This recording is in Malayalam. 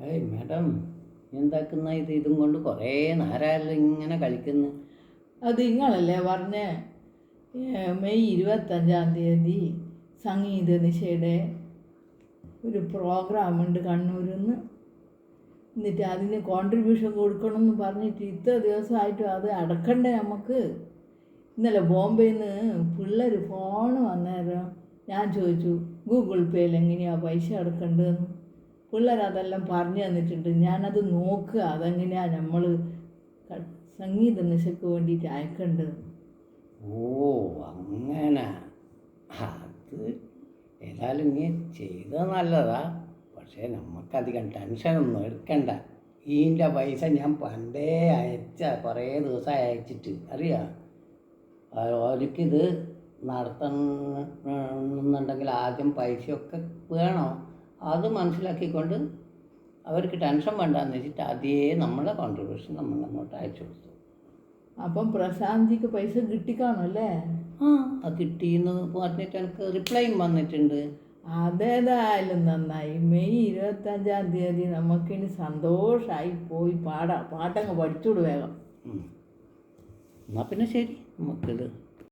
ഏയ് മാഡം, എന്താക്കുന്ന ഇതും കൊണ്ട് കുറേ നേരമല്ലോ ഇങ്ങനെ കളിക്കുന്നു. അത് നിങ്ങളല്ലേ പറഞ്ഞേ മെയ് 25 സംഗീത നിശയുടെ ഒരു പ്രോഗ്രാമുണ്ട് കണ്ണൂരിൽ നിന്ന്. എന്നിട്ട് അതിന് കോൺട്രിബ്യൂഷൻ കൊടുക്കണമെന്ന് പറഞ്ഞിട്ട് ഇത്ര ദിവസമായിട്ടും അത് അടക്കണ്ടേ നമുക്ക്. ഇന്നലെ ബോംബെയിൽ നിന്ന് പിള്ളേർ ഫോൺ വന്നേരം ഞാൻ ചോദിച്ചു ഗൂഗിൾ പേയിൽ എങ്ങനെയാണ് പൈസ അടക്കേണ്ടതെന്ന്. പിള്ളേർ അതെല്ലാം പറഞ്ഞു തന്നിട്ടുണ്ട്. ഞാനത് നോക്കുക അതെങ്ങനെയാണ് നമ്മൾ സംഗീത നിശയ്ക്ക് വേണ്ടിയിട്ട് അയക്കേണ്ടത്. ഓ അങ്ങനെ. അത് ഏതായാലും നീ ചെയ്തത് നല്ലതാ. പക്ഷേ നമുക്കധികം ടെൻഷനൊന്നും എടുക്കണ്ട. ഇതിൻ്റെ പൈസ ഞാൻ പണ്ടേ കുറേ ദിവസമായി അയച്ചിട്ട് അറിയാം. അവർക്കിത് നടത്തണമെന്നുണ്ടെങ്കിൽ ആദ്യം പൈസയൊക്കെ വേണം. അത് മനസ്സിലാക്കിക്കൊണ്ട് അവർക്ക് ടെൻഷൻ വേണ്ടെന്ന് വെച്ചിട്ട് അതേ നമ്മളെ കോൺട്രിബ്യൂഷൻ നമ്മൾ അങ്ങോട്ട് അയച്ചു കൊടുത്തു. അപ്പം പ്രശാന്തിക്ക് പൈസ കിട്ടിക്കാണല്ലേ? അത് കിട്ടിയെന്ന് പറഞ്ഞിട്ട് എനിക്ക് റിപ്ലൈയും വന്നിട്ടുണ്ട്. അതേതായാലും നന്നായി. മെയ് 25 നമുക്കിനി സന്തോഷമായി പോയി പാട്ടങ്ങ് പഠിച്ചുവിട് വേഗം. എന്നാൽ പിന്നെ ശരി, നമുക്കിത്